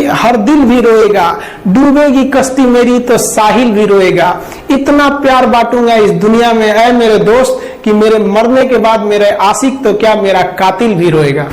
हर दिल भी रोएगा, डूबेगी कश्ती मेरी तो साहिल भी रोएगा। इतना प्यार बांटूंगा इस दुनिया में ऐ मेरे दोस्त कि मेरे मरने के बाद मेरे आशिक तो क्या मेरा कातिल भी रोएगा।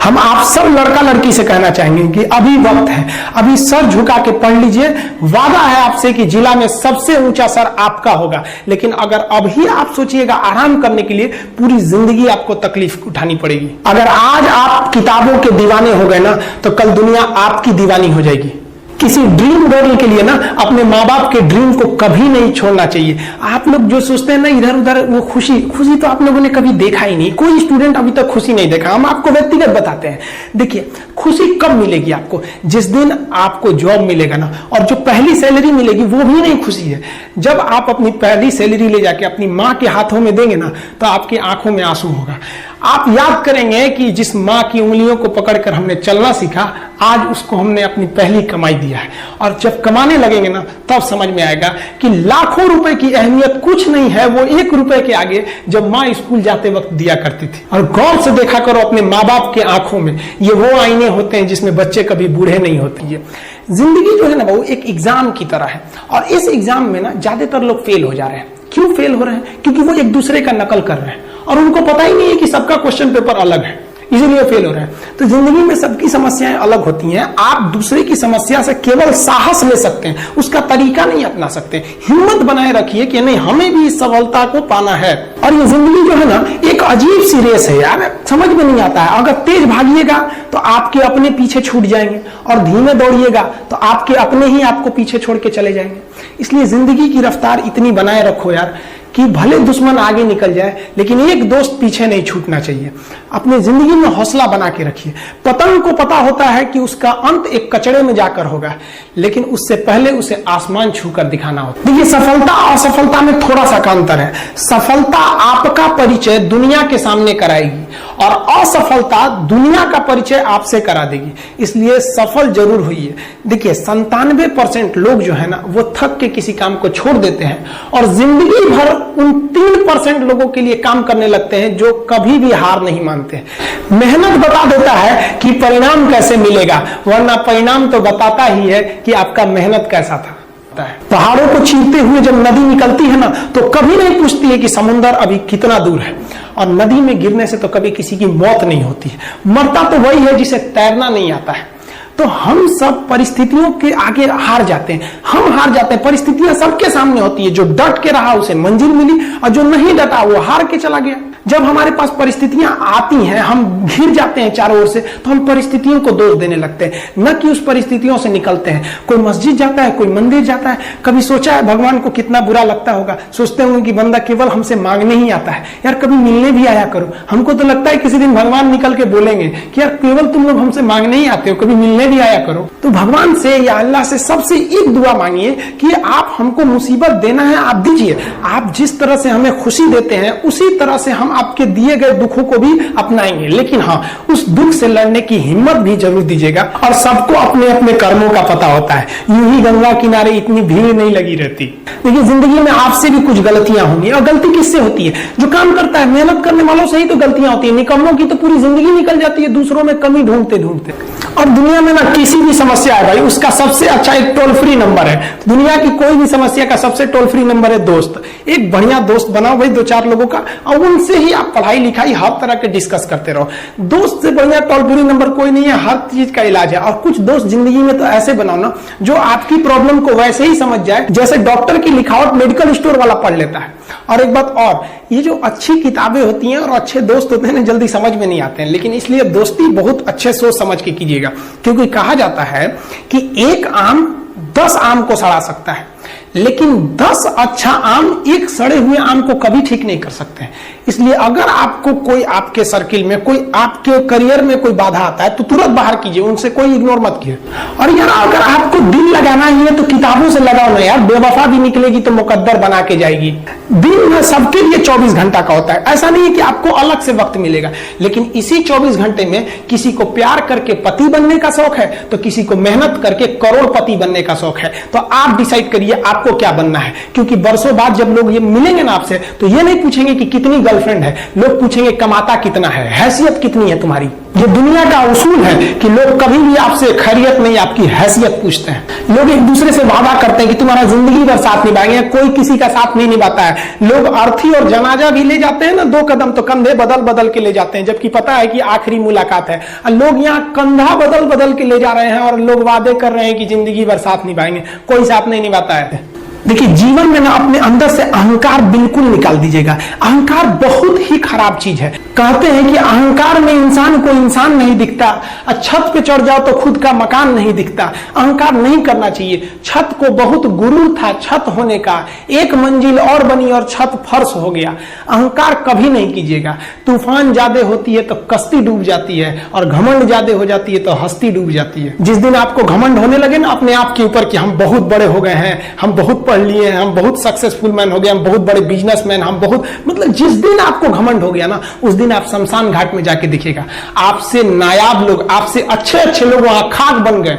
हम आप सब लड़का लड़की से कहना चाहेंगे कि अभी वक्त है, अभी सर झुका के पढ़ लीजिए। वादा है आपसे कि जिला में सबसे ऊंचा सर आपका होगा, लेकिन अगर अभी आप सोचिएगा आराम करने के लिए, पूरी जिंदगी आपको तकलीफ उठानी पड़ेगी। अगर आज आप किताबों के दीवाने हो गए ना, तो कल दुनिया आपकी दीवानी हो जाएगी। किसी ड्रीम गर्ल के लिए ना अपने माँ बाप के ड्रीम को कभी नहीं छोड़ना चाहिए। आप लोग जो सोचते हैं ना इधर उधर, वो खुशी तो आप लोगों ने कभी देखा ही नहीं। कोई स्टूडेंट अभी तक खुशी नहीं देखा। हम आपको व्यक्तिगत बताते हैं। देखिए, खुशी कब मिलेगी आपको? जिस दिन आपको जॉब मिलेगा ना, और जो पहली सैलरी मिलेगी वो भी नहीं खुशी है। जब आप अपनी पहली सैलरी ले जाके अपनी माँ के हाथों में देंगे ना, तो आपकी आंखों में आंसू होगा। आप याद करेंगे कि जिस माँ की उंगलियों को पकड़कर हमने चलना सीखा, आज उसको हमने अपनी पहली कमाई दिया है। और जब कमाने लगेंगे ना, तब समझ में आएगा कि लाखों रुपए की अहमियत कुछ नहीं है, वो 1 रुपए के आगे जब माँ स्कूल जाते वक्त दिया करती थी। और गौर से देखा करो अपने माँ बाप के आंखों में, ये वो आईने होते हैं जिसमें बच्चे कभी बूढ़े नहीं होते। ये जिंदगी जो है ना वो एक एग्जाम की तरह है, और इस एग्जाम में ना ज्यादातर लोग फेल हो जा रहे हैं। क्यों फेल हो रहे हैं? क्योंकि वो एक दूसरे का नकल कर रहे हैं और उनको पता ही नहीं है कि सबका क्वेश्चन पेपर अलग है, इसीलिए फेल हो रहे हैं। तो जिंदगी में सबकी समस्याएं अलग होती हैं। आप दूसरे की समस्या से केवल साहस ले सकते हैं, उसका तरीका नहीं अपना सकते। हिम्मत बनाए रखिए कि नहीं, हमें भी इस सफलता को पाना है। और ये जिंदगी जो है ना एक अजीब सी रेस है यार, समझ में नहीं आता है। अगर तेज भागिएगा तो आपके अपने पीछे छूट जाएंगे, और धीमे दौड़िएगा तो आपके अपने ही आपको पीछे छोड़ के चले जाएंगे। इसलिए जिंदगी की रफ्तार इतनी बनाए रखो यार कि भले दुश्मन आगे निकल जाए, लेकिन एक दोस्त पीछे नहीं छूटना चाहिए। अपने जिंदगी में हौसला बना के रखिए। पतंग को पता होता है कि उसका अंत एक कचड़े में जाकर होगा, लेकिन उससे पहले उसे आसमान छूकर दिखाना होता है। देखिए, सफलता और असफलता में थोड़ा सा का अंतर है। सफलता आपका परिचय दुनिया के सामने कराएगी, और असफलता दुनिया का परिचय आपसे करा देगी। इसलिए सफल जरूर होइए। देखिए, 97% लोग जो है ना वो थक के किसी काम को छोड़ देते हैं, और जिंदगी भर उन 3% लोगों के लिए काम करने लगते हैं जो कभी भी हार नहीं मानते। मेहनत बता देता है कि परिणाम कैसे मिलेगा, वरना परिणाम तो बताता ही है कि आपका मेहनत कैसा था। पहाड़ों को चीरते हुए जब नदी निकलती है ना, तो कभी नहीं पूछती है कि समुद्र अभी कितना दूर है। और नदी में गिरने से तो कभी किसी की मौत नहीं होती है। मरता तो वही है जिसे तैरना नहीं आता है। तो हम सब परिस्थितियों के आगे हार जाते हैं। हम हार जाते हैं, परिस्थितियां सबके सामने होती है। जो डट के रहा उसे मंजिल मिली, और जो नहीं डटा वो हार के चला गया। जब हमारे पास परिस्थितियां आती हैं, हम घिर जाते हैं चारों ओर से, तो हम परिस्थितियों को दोष देने लगते हैं, न कि उस परिस्थितियों से निकलते हैं। कोई मस्जिद जाता है, कोई मंदिर जाता है, कभी सोचा है भगवान को कितना बुरा लगता होगा? सोचते होंगे कि बंदा केवल हमसे मांगने ही आता है, यार कभी मिलने भी आया करो। हमको तो लगता है किसी दिन भगवान निकल के बोलेंगे कि यार केवल तुम लोग हमसे मांगने ही आते हो, कभी मिलने भी आया करो। तो भगवान से या अल्लाह से सबसे एक दुआ मांगिए कि आप हमको मुसीबत देना है, आप दीजिए। आप जिस तरह से हमें खुशी देते हैं, उसी तरह से हम आपके दिए गए दुखों को भी अपनाएंगे। लेकिन हाँ, उस दुख से लड़ने की हिम्मत भी जरूर दीजिएगा। और सबको अपने अपने कर्मों का पता होता है। यूं ही गंगा किनारे इतनी भीड़ नहीं लगी रहती। देखिए, जिंदगी में आपसे भी कुछ गलतियां होंगी, और गलती किससे होती है? जो काम करता है, मेहनत करने वालों से ही तो गलतियां होती है। निकम्मों की तो पूरी जिंदगी निकल जाती है दूसरों में कमी ढूंढते ढूंढते। और दुनिया में ना किसी भी समस्या है भाई, उसका सबसे अच्छा एक टोल फ्री नंबर है। दुनिया की कोई भी समस्या का सबसे टोल फ्री नंबर है दोस्त। एक बढ़िया दोस्त बनाओ भाई, 2-4 लोगों का, और उनसे ही आप पढ़ाई लिखाई हर तरह के डिस्कस करते रहो। दोस्त से बढ़िया टोल फ्री नंबर कोई नहीं है, हर चीज का इलाज है। और कुछ दोस्त जिंदगी में तो ऐसे बनाओ ना जो आपकी प्रॉब्लम को वैसे ही समझ जाए जैसे डॉक्टर की लिखावट मेडिकल स्टोर वाला पढ़ लेता है। और एक बात और, ये जो अच्छी किताबें होती हैं और अच्छे दोस्त होते हैं ना, जल्दी समझ में नहीं आते हैं। लेकिन इसलिए दोस्ती बहुत अच्छे सोच समझ के कीजिएगा, क्योंकि कहा जाता है कि एक आम 10 आम को सड़ा सकता है, लेकिन 10 अच्छा आम एक सड़े हुए आम को कभी ठीक नहीं कर सकते। इसलिए अगर आपको कोई आपके सर्किल में, कोई आपके करियर में कोई बाधा आता है, तो तुरंत बाहर कीजिए, उनसे कोई इग्नोर मत कीजिए। और यार अगर आपको दिल लगाना ही है तो किताबों से लगाओ ना यार। बेवफा भी निकलेगी तो मुकद्दर बना के जाएगी। दिन सबके लिए 24 घंटा का होता है। ऐसा नहीं है कि आपको अलग से वक्त मिलेगा, लेकिन इसी 24 घंटे में किसी को प्यार करके पति बनने का शौक है, तो किसी को मेहनत करके करोड़पति बनने का शौक है। तो आप डिसाइड करिए आपको क्या बनना है। क्योंकि बरसों बाद जब लोग ये मिलेंगे ना आपसे, तो ये नहीं पूछेंगे कि कितनी गर्लफ्रेंड है, लोग पूछेंगे कमाता कितना है, हैसियत कितनी है तुम्हारी। ये दुनिया का उसूल है कि लोग कभी भी आपसे खैरियत नहीं, आपकी हैसियत पूछते हैं। लोग एक दूसरे से वादा करते हैं कि तुम्हारा जिंदगी भर साथ निभाएंगे, कोई किसी का साथ नहीं निभाता है। लोग अर्थी और जनाजा भी ले जाते हैं ना, 2 कदम तो कंधे बदल बदल के ले जाते हैं, जबकि पता है कि आखिरी मुलाकात है। लोग यहाँ कंधा बदल बदल के ले जा रहे हैं और लोग वादे कर रहे हैं कि जिंदगी भर साथ निभाएंगे, कोई साथ नहीं निभाता है। देखिए, जीवन में ना अपने अंदर से अहंकार बिल्कुल निकाल दीजिएगा। अहंकार बहुत ही खराब चीज है। कहते हैं कि अहंकार में इंसान को इंसान नहीं दिखता, छत पे चढ़ जाओ तो खुद का मकान नहीं दिखता। अहंकार नहीं करना चाहिए। छत को बहुत गुरूर था छत होने का, 1 मंजिल और बनी और छत फर्श हो गया। अहंकार कभी नहीं कीजिएगा। तूफान ज्यादा होती है तो कश्ती डूब जाती है, और घमंड ज्यादा हो जाती है तो हस्ती डूब जाती है। जिस दिन आपको घमंड होने लगे ना अपने आप के ऊपर कि हम बहुत बड़े हो गए हैं, हम बहुत पढ़ लिए हैं, हम बहुत सक्सेसफुल मैन हो गए, हम बहुत बड़े बिजनेसमैन, हम बहुत, मतलब जिस दिन आपको घमंड हो गया ना, उस दिन आप शमशान घाट में जाके दिखेगा आपसे नायाब लोग, आपसे अच्छे अच्छे लोग वहां खाक बन गए।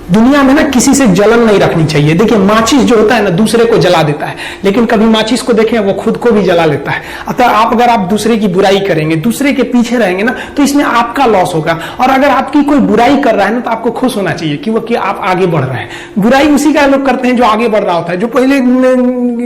दुनिया में ना किसी से जलन नहीं रखनी चाहिए। देखिए, माचिस जो होता है ना दूसरे को जला देता है, लेकिन कभी माचिस को देखें वो खुद को भी जला लेता है। अतः अगर आप दूसरे की बुराई करेंगे, दूसरे के पीछे रहेंगे ना, तो इसमें आपका लॉस होगा। और अगर आपकी कोई बुराई कर रहा है ना, तो आपको खुश होना चाहिए कि आप आगे बढ़ रहे हैं। बुराई उसी का लोग करते हैं जो आगे बढ़ रहा होता है। जो पहले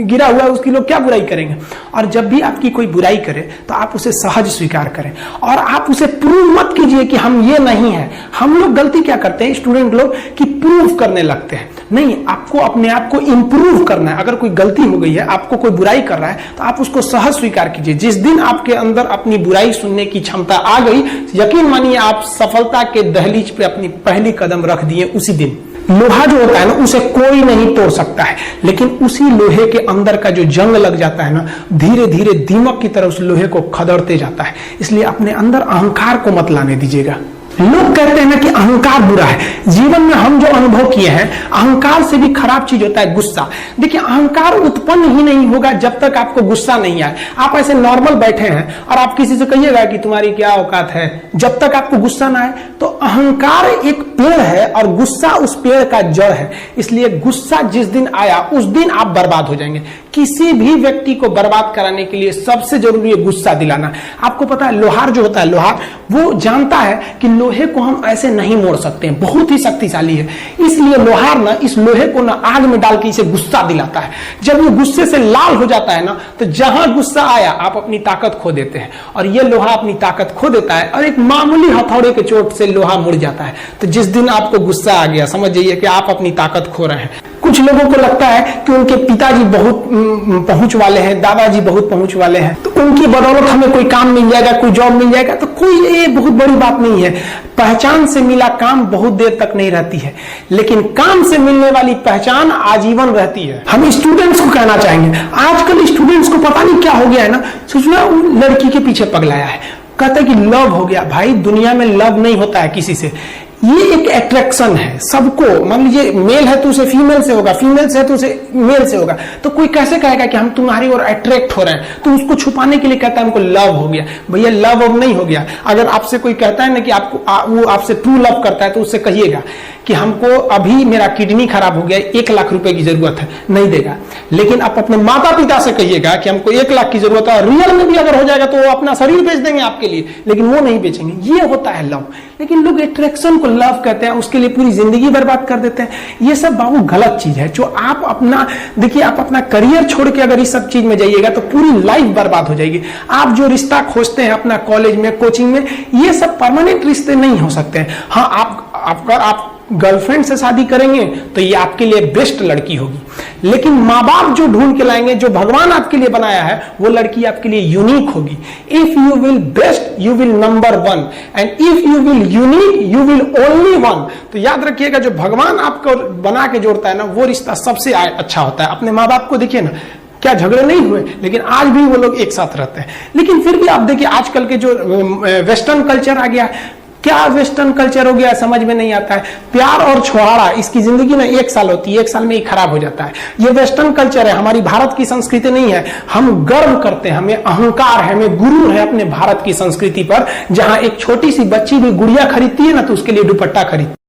गिरा हुआ है उसकी लोग क्या बुराई करेंगे। और जब भी आपकी कोई बुराई करे तो आप उसे सहज स्वीकार करें, और आप उसे प्रूव मत कीजिए कि हम ये नहीं है। हम लोग गलती क्या करते हैं स्टूडेंट लोग, कि प्रूव करने लगते हैं। नहीं, आपको अपने आप को इंप्रूव करना है। अगर कोई गलती हो गई है, आपको कोई बुराई कर रहा है, तो आप उसको सहज स्वीकार कीजिए। जिस दिन आपके अंदर अपनी बुराई सुनने की क्षमता आ गई, यकीन मानिए आप सफलता के दहलीज पे अपनी पहली कदम रख दिए उसी दिन। लोहा जो होता है ना, उसे कोई नहीं तोड़ सकता है, लेकिन उसी लोहे के अंदर का जो जंग लग जाता है ना, धीरे धीरे दीमक की तरह उस लोहे को खदड़ते जाता है। इसलिए अपने अंदर अहंकार को मत लाने दीजिएगा। लोग कहते हैं ना कि अहंकार बुरा है। जीवन में हम जो अनुभव किए हैं, अहंकार से भी खराब चीज होता है गुस्सा। देखिए, अहंकार उत्पन्न ही नहीं होगा जब तक आपको गुस्सा नहीं आए। आप ऐसे नॉर्मल बैठे हैं और आप किसी से कहिएगा कि तुम्हारी क्या औकात है, जब तक आपको गुस्सा ना आए। तो अहंकार एक पेड़ है और गुस्सा उस पेड़ का जड़ है। इसलिए गुस्सा जिस दिन आया उस दिन आप बर्बाद हो जाएंगे। किसी भी व्यक्ति को बर्बाद कराने के लिए सबसे जरूरी है गुस्सा दिलाना। आपको पता है, लोहार जो होता है, लोहार वो जानता है कि लोहे को हम ऐसे नहीं मोड़ सकते हैं, बहुत ही शक्तिशाली है। इसलिए लोहार ना इस लोहे को ना आग में डाल के इसे गुस्सा दिलाता है। जब ये गुस्से से लाल हो जाता है ना, तो जहां गुस्सा आया आप अपनी ताकत खो देते हैं, और ये लोहा अपनी ताकत खो देता है, और एक मामूली हथौड़े के चोट से लोहा मुड़ जाता है। तो जिस दिन आपको गुस्सा आ गया, समझ जाइए कि आप अपनी ताकत खो रहे हैं। कुछ लोगों को लगता है कि उनके पिताजी बहुत पहुंच वाले हैं, दादाजी बहुत पहुंच वाले हैं, तो उनकी बदौलत हमें कोई काम मिल जाएगा, कोई जॉब मिल जाएगा। तो कोई ये बहुत बड़ी बात नहीं है। पहचान से मिला काम बहुत देर तक नहीं रहती है, लेकिन काम से मिलने वाली पहचान आजीवन रहती है। हम स्टूडेंट्स को कहना चाहेंगे, आजकल स्टूडेंट्स को पता नहीं क्या हो गया है ना, सोचना लड़की के पीछे पगलाया है, कहता है कि लव हो गया। भाई, दुनिया में लव नहीं होता है किसी से। ये एक अट्रैक्शन है सबको। मान लीजिए मेल है तो उसे फीमेल से होगा, फीमेल से है तो उसे मेल से होगा। तो कोई कैसे कहेगा कि हम तुम्हारी ओर अट्रैक्ट हो रहे हैं, तो उसको छुपाने के लिए कहता है हमको लव हो गया। भैया, लव अब नहीं हो गया। अगर आपसे कोई कहता है ना कि वो आपसे ट्रू लव करता है, तो उससे कहिएगा कि हमको अभी मेरा किडनी खराब हो गया, 1 लाख रुपए की जरूरत है, नहीं देगा। लेकिन आप अपने माता पिता से कहिएगा कि हमको 1 लाख की जरूरत है, रियल में भी अगर हो जाएगा तो वो अपना शरीर बेच देंगे आपके लिए, लेकिन वो नहीं बेचेंगे। ये होता है लव। लेकिन लोग अट्रैक्शन को लव कहते हैं, उसके लिए पूरी जिंदगी बर्बाद कर देते हैं। ये सब बाबू गलत चीज है। जो आप अपना, देखिए, आप अपना करियर छोड़ के अगर इस सब चीज में जाइएगा तो पूरी लाइफ बर्बाद हो जाएगी। आप जो रिश्ता खोजते हैं अपना कॉलेज में, कोचिंग में, ये सब परमानेंट रिश्ते नहीं हो सकते हैं। हाँ, आप गर्लफ्रेंड से शादी करेंगे तो ये आपके लिए बेस्ट लड़की होगी, लेकिन माँ बाप जो ढूंढ के लाएंगे, जो भगवान आपके लिए बनाया है, वो लड़की आपके लिए यूनिक होगी। If you will best you will number 1, and if you will unique you will only 1। तो याद रखिएगा, जो भगवान आपको बना के जोड़ता है ना, वो रिश्ता सबसे अच्छा होता है। अपने माँ बाप को देखिए ना, क्या झगड़े नहीं हुए, लेकिन आज भी वो लोग एक साथ रहते हैं। लेकिन फिर भी आप देखिए, आजकल के जो वेस्टर्न कल्चर आ गया, क्या वेस्टर्न कल्चर हो गया समझ में नहीं आता है। प्यार और छोहाड़ा, इसकी जिंदगी ना 1 साल होती है, 1 साल में ही खराब हो जाता है। ये वेस्टर्न कल्चर है, हमारी भारत की संस्कृति नहीं है। हम गर्व करते हैं, हमें अहंकार है, हमें गुरूर है अपने भारत की संस्कृति पर। जहां एक छोटी सी बच्ची भी गुड़िया खरीदती है ना, तो उसके लिए दुपट्टा खरीदती है।